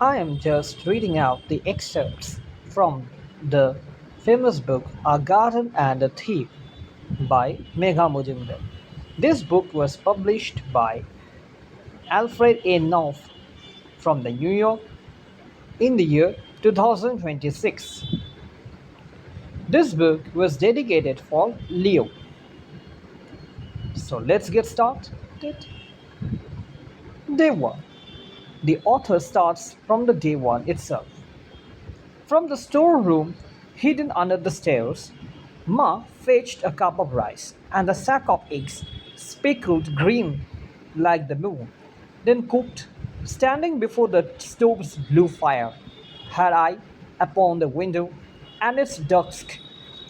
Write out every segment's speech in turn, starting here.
I am just reading out the excerpts from the famous book A Garden and a Thief by Megha Majumdar. This book was published by Alfred A. Knopf from the New York in the year 2026. This book was dedicated for Leo. So let's get started. Day 1. The author starts from the day 1 itself. From the storeroom hidden under the stairs, Ma fetched a cup of rice and a sack of eggs speckled green like the moon, then cooked, standing before the stove's blue fire, her eye upon the window and its dusk,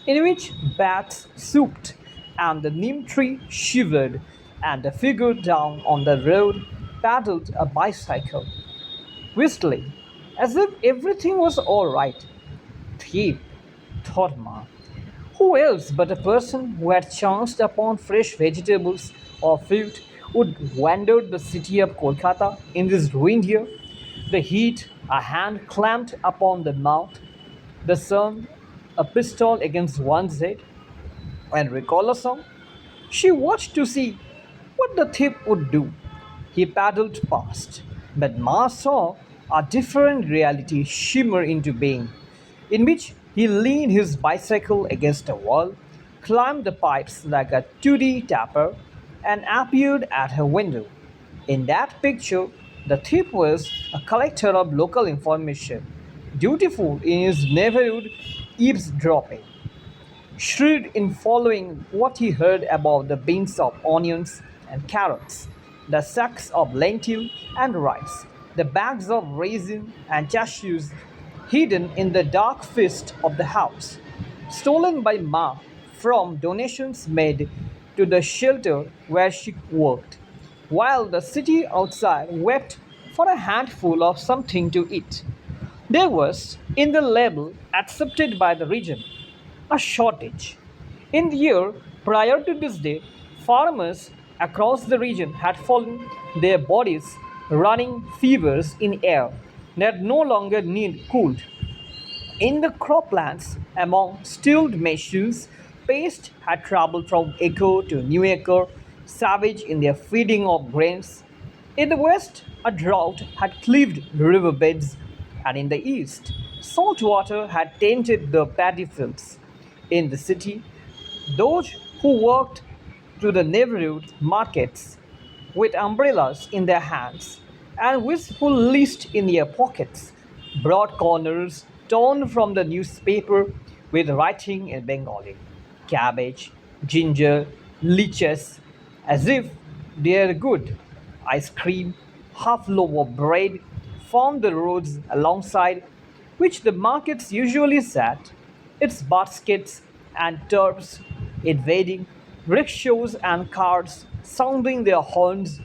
in which bats swooped and the neem tree shivered, and a figure down on the road paddled a bicycle, whistling, as if everything was all right. Thief, thought Ma. Who else but a person who had chanced upon fresh vegetables or fruit would wander the city of Kolkata in this ruined year? The heat, a hand clamped upon the mouth, the sun, a pistol against one's head, and recall a song? She watched to see what the thief would do. He paddled past, but Ma saw a different reality shimmer into being, in which he leaned his bicycle against a wall, climbed the pipes like a tooty tapper, and appeared at her window. In that picture, the thief was a collector of local information, dutiful in his neighborhood eavesdropping, shrewd in following what he heard about the bins of onions and carrots, the sacks of lentil and rice, the bags of raisin and cashews hidden in the dark fist of the house, stolen by Ma from donations made to the shelter where she worked, while the city outside wept for a handful of something to eat. There was, in the label accepted by the region, a shortage. In the year prior to this day, farmers across the region had fallen their bodies running fevers in air that no longer need cooled. In the croplands among stilled meshes, paste had traveled from acre to new acre, savage in their feeding of grains. In the west, a drought had cleaved riverbeds, and in the east, salt water had tainted the paddy fields. In the city, those who worked to the neighborhood markets with umbrellas in their hands and wistful list in their pockets, broad corners torn from the newspaper with writing in Bengali, cabbage, ginger, leeches, as if they're good, ice cream, half loaf of bread formed the roads alongside which the markets usually sat, its baskets and turfs invading, rickshaws and carts sounding their horns,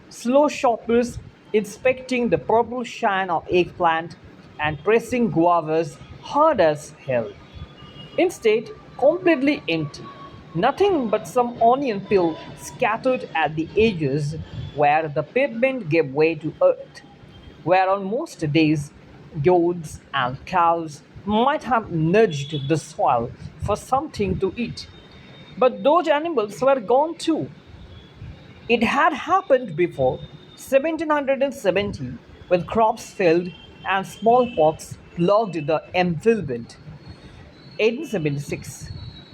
slow shoppers inspecting the purple shine of eggplant and pressing guavas hard as hell. Instead, completely empty. Nothing but some onion peel scattered at the edges where the pavement gave way to earth, where on most days goats and cows might have nudged the soil for something to eat. But those animals were gone too. It had happened before 1770 when crops failed and smallpox clogged the enfillment. 1876,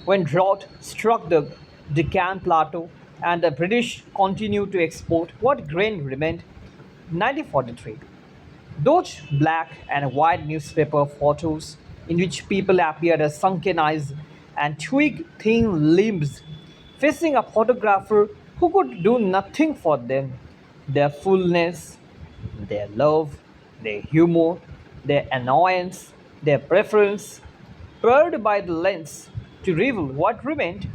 when drought struck the Deccan Plateau and the British continued to export what grain remained. 1943, those black and white newspaper photos in which people appeared as sunken eyes and twig thin limbs facing a photographer who could do nothing for them. Their fullness, their love, their humor, their annoyance, their preference, blurred by the lens to reveal what remained,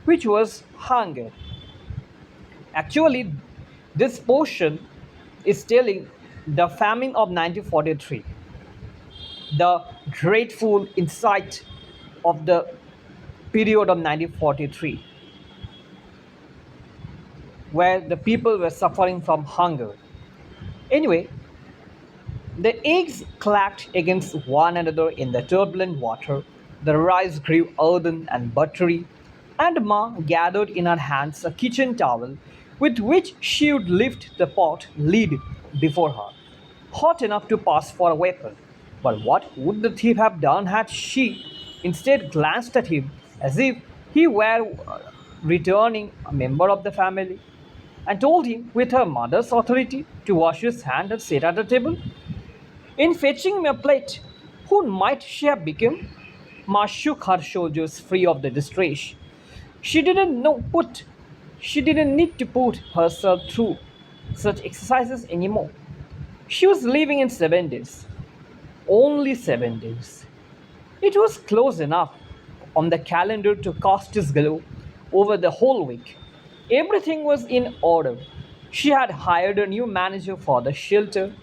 which was hunger. Actually, this portion is telling the famine of 1943, the dreadful insight of the period of 1943, where the people were suffering from hunger. Anyway, The eggs clacked against one another in the turbulent water. The rice grew earthen and buttery, and Ma gathered in her hands a kitchen towel with which she would lift the pot lid before her, hot enough to pass for a weapon. But what would the thief have done had she instead glanced at him as if he were returning a member of the family, and told him with her mother's authority to wash his hand and sit at the table? In fetching me a plate, who might she have become? Ma shook her shoulders free of the distress. She didn't know put she didn't need to put herself through such exercises anymore. She was living in 7 days. Only 7 days. It was close enough on the calendar to cast its glow over the whole week. Everything was in order. She had hired a new manager for the shelter.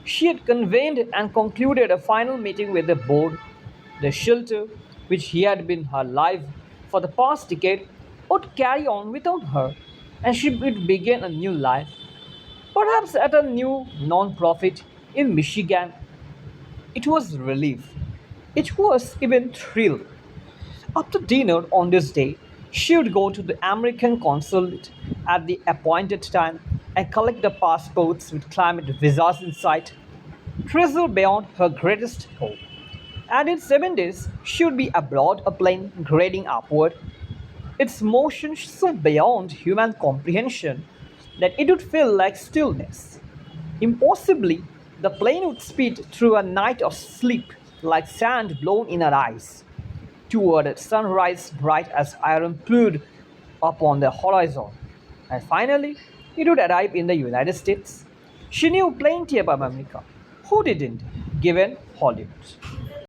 She had convened and concluded a final meeting with the board. The shelter, which he had been her life for the past decade, would carry on without her, and she would begin a new life, perhaps at a new non-profit in Michigan. It was relief. It was even thrill. After dinner on this day, she would go to the American consulate at the appointed time and collect the passports with climate visas in sight, treasure beyond her greatest hope. And in 7 days, she would be aboard a plane grading upward, its motion so beyond human comprehension that it would feel like stillness. Impossibly, the plane would speed through a night of sleep like sand blown in her eyes, toward a sunrise bright as iron plued upon the horizon. And finally, it would arrive in the United States. She knew plenty about America. Who didn't, given Hollywood?